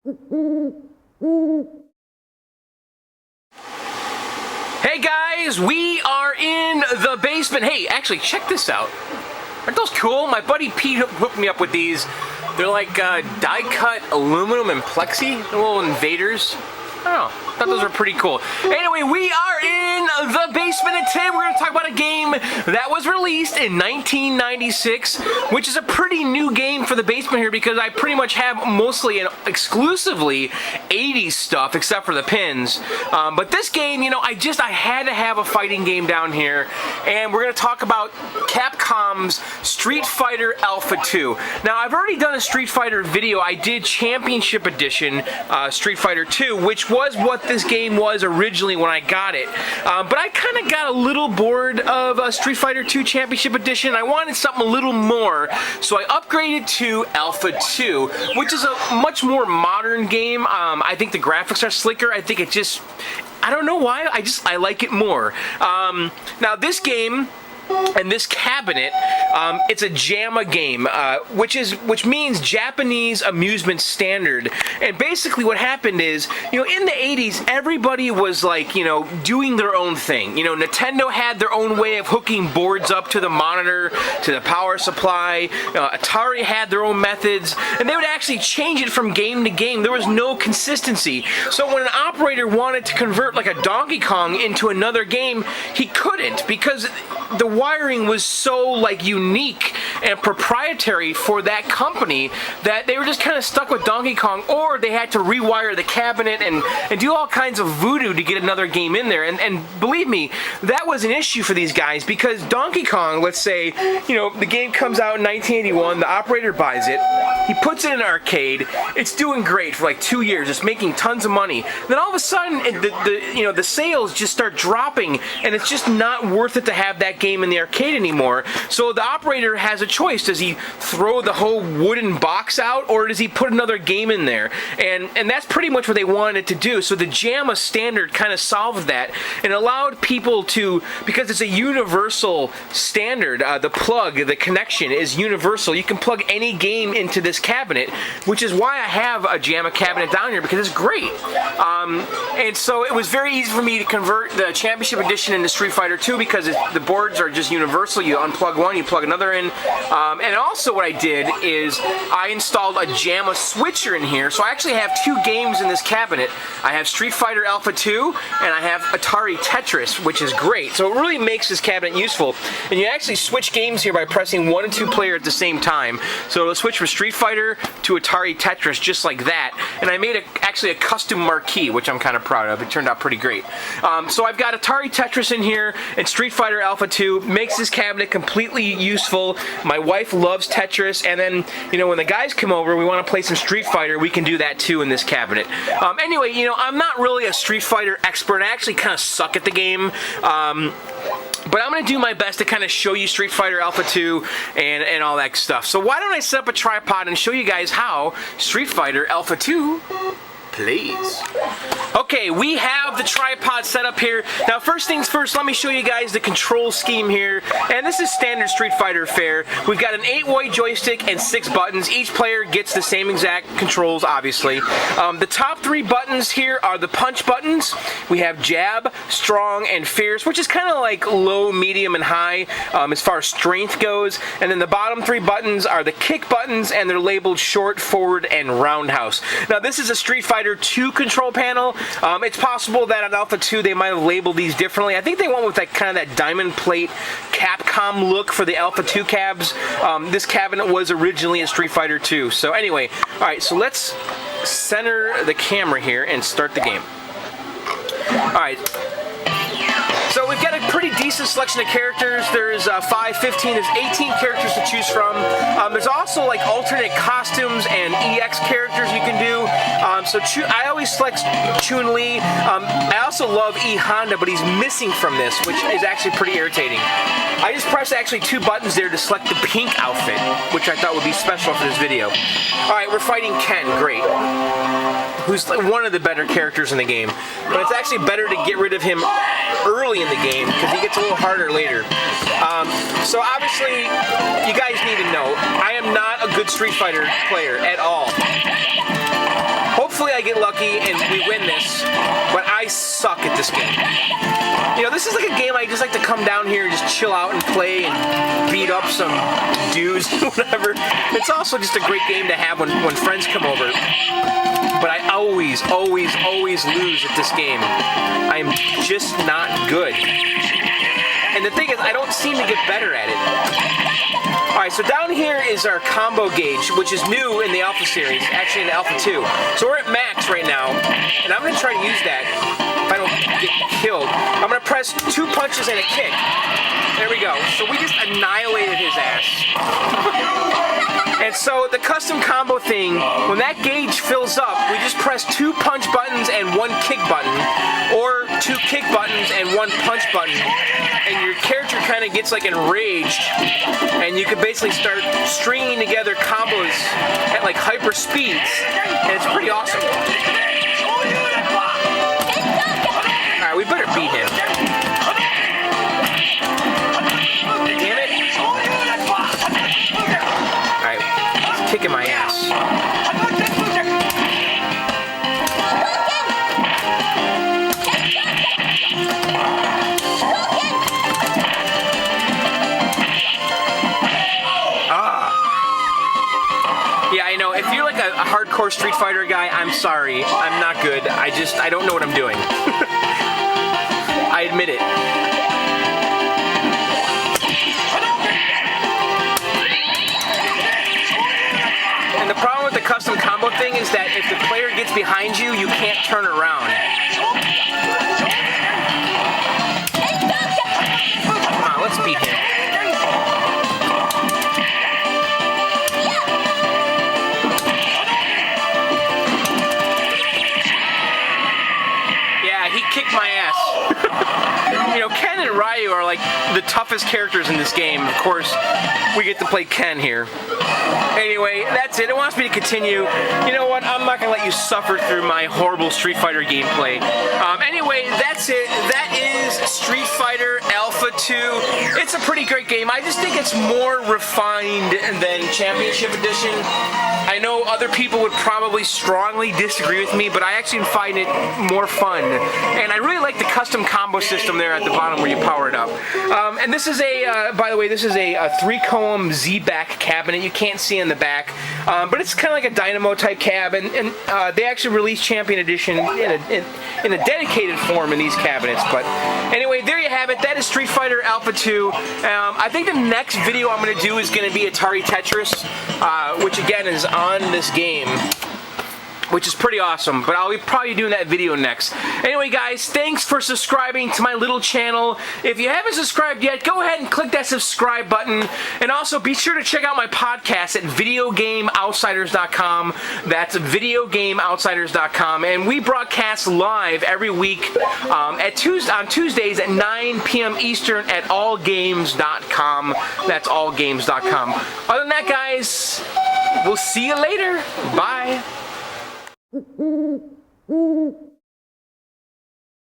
Hey guys, we are in the basement. Hey, actually, check this out. Aren't those cool? My buddy Pete hooked me up with these. They're like die-cut aluminum and plexi, little invaders. I don't know. I thought those were pretty cool. Anyway, we are in the basement, and today we're going to talk about a game that was released in 1996, which is a pretty new game for the basement here because I pretty much have mostly and exclusively 80s stuff, except for the pins. But this game, you know, I had to have a fighting game down here, and we're going to talk about Capcom's Street Fighter Alpha 2. Now, I've already done a Street Fighter video. I did Championship Edition Street Fighter 2, which was what this game was originally when I got it. But I kind of got a little bored of Street Fighter 2 Championship Edition. I wanted something a little more, so I upgraded to Alpha 2, which is a much more modern game. I think the graphics are slicker. I think it just, I don't know why, I like it more. Now this game and this cabinet, it's a JAMA game, which means Japanese Amusement Standard. And basically what happened is, you know, in the 80s, everybody was like, you know, doing their own thing. You know, Nintendo had their own way of hooking boards up to the monitor, to the power supply. Atari had their own methods, and they would actually change it from game to game. There was no consistency. So when an operator wanted to convert like a Donkey Kong into another game, he couldn't, because the wiring was so like unique and proprietary for that company that they were just kind of stuck with Donkey Kong, or they had to rewire the cabinet and do all kinds of voodoo to get another game in there. And believe me, that was an issue for these guys, because Donkey Kong, let's say, you know, the game comes out in 1981, the operator buys it, he puts it in an arcade, it's doing great for like 2 years, it's making tons of money. Then all of a sudden, the sales just start dropping, and it's just not worth it to have that game in the arcade anymore. So the operator has a choice. Does he throw the whole wooden box out, or does he put another game in there? And that's pretty much what they wanted to do. So the JAMA standard kind of solved that and allowed people to, because it's a universal standard, the plug, the connection is universal. You can plug any game into this cabinet, which is why I have a JAMA cabinet down here, because it's great. And so it was very easy for me to convert the Championship Edition into Street Fighter 2, because the boards are just universal. You unplug one, you plug another in. And also what I did is I installed a JAMA switcher in here, so I actually have 2 games in this cabinet. I have Street Fighter Alpha 2, and I have Atari Tetris, which is great. So it really makes this cabinet useful. And you actually switch games here by pressing 1 and 2 player at the same time. So it'll switch from Street Fighter to Atari Tetris just like that. And I made actually a custom marquee, which I'm kind of proud of. It turned out pretty great. So I've got Atari Tetris in here, and Street Fighter Alpha 2 makes this cabinet completely useful. My wife loves Tetris, and then, you know, when the guys come over, we want to play some Street Fighter, we can do that too in this cabinet. Anyway, you know, I'm not really a Street Fighter expert. I actually kind of suck at the game. But I'm going to do my best to kind of show you Street Fighter Alpha 2 and all that stuff. So why don't I set up a tripod and show you guys how Street Fighter Alpha 2 plays. Okay, we have the tripod set up here. Now, first things first, let me show you guys the control scheme here. And this is standard Street Fighter fare. We've got an 8-way joystick and 6 buttons. Each player gets the same exact controls, obviously. The top 3 buttons here are the punch buttons. We have jab, strong, and fierce, which is kind of like low, medium, and high as far as strength goes. And then the bottom 3 buttons are the kick buttons, and they're labeled short, forward, and roundhouse. Now, this is a Street Fighter 2 control panel. It's possible that on Alpha 2 they might have labeled these differently. I think they went with that kind of that diamond plate Capcom look for the Alpha 2 cabs. This cabinet was originally a Street Fighter 2. So anyway, alright, so let's center the camera here and start the game. Alright. So we've got a pretty decent selection of characters. There's 5, 15, there's 18 characters to choose from. There's also like alternate costumes and EX characters you can do. So I always select Chun-li. I also love E Honda, but he's missing from this, which is actually pretty irritating. I just pressed actually 2 buttons there to select the pink outfit, which I thought would be special for this video. Alright, we're fighting Ken, great. Who's like one of the better characters in the game. But it's actually better to get rid of him early in the game, because he gets a little harder later. So obviously, you guys need to know, I am not a good Street Fighter player at all. Hopefully I get lucky and we win this, but I suck at this game. You know, this is like a game I just like to come down here and just chill out and play and beat up some dudes, whatever. It's also just a great game to have when friends come over. But I always lose at this game. I'm just not good. And the thing is, I don't seem to get better at it. Alright, so down here is our combo gauge, which is new in the Alpha series, actually in the Alpha 2. So we're at max right now, and I'm going to try to use that if I don't get killed. I'm going to press 2 punches and a kick. There we go. So we just annihilated his ass. And so the custom combo thing, when that gauge fills up, we just press 2 punch buttons and 1 kick button, or 2 kick buttons and 1 punch button, and your character kind of gets like enraged, and you can basically start stringing together combos at like hyper speeds, and it's pretty awesome. Alright, we better beat him. Damn it. Alright, he's kicking my ass. Yeah, I know. If you're like a hardcore Street Fighter guy, I'm sorry. I'm not good. I don't know what I'm doing. I admit it. And the problem with the custom combo thing is that if the player gets behind you, you can't turn around. Come on, let's beat him. He kicked my ass. You know, Ken and Ryu are like the toughest characters in this game. Of course, we get to play Ken here. Anyway, that's it. It wants me to continue. You know what? I'm not going to let you suffer through my horrible Street Fighter gameplay. Anyway, that's it. That is Street Fighter Alpha 2. It's a pretty great game. I just think it's more refined than Championship Edition. I know other people would probably strongly disagree with me, but I actually find it more fun. And I really like the custom combo system there at the bottom where you power it up. And this is a, by the way, this is a 3-comb Z-back cabinet. You can't see in the back, but it's kind of like a dynamo type cab, and they actually released Champion Edition in a dedicated form in these cabinets. But anyway, there you have it. That is Street Fighter Alpha 2. I think the next video I'm going to do is going to be Atari Tetris, which again is on this game, which is pretty awesome, but I'll be probably doing that video next. Anyway, guys, thanks for subscribing to my little channel. If you haven't subscribed yet, go ahead and click that subscribe button, and also be sure to check out my podcast at videogameoutsiders.com. That's videogameoutsiders.com, and we broadcast live every week on Tuesdays at 9 p.m. Eastern at allgames.com. That's allgames.com. Other than that, guys, we'll see you later. Bye.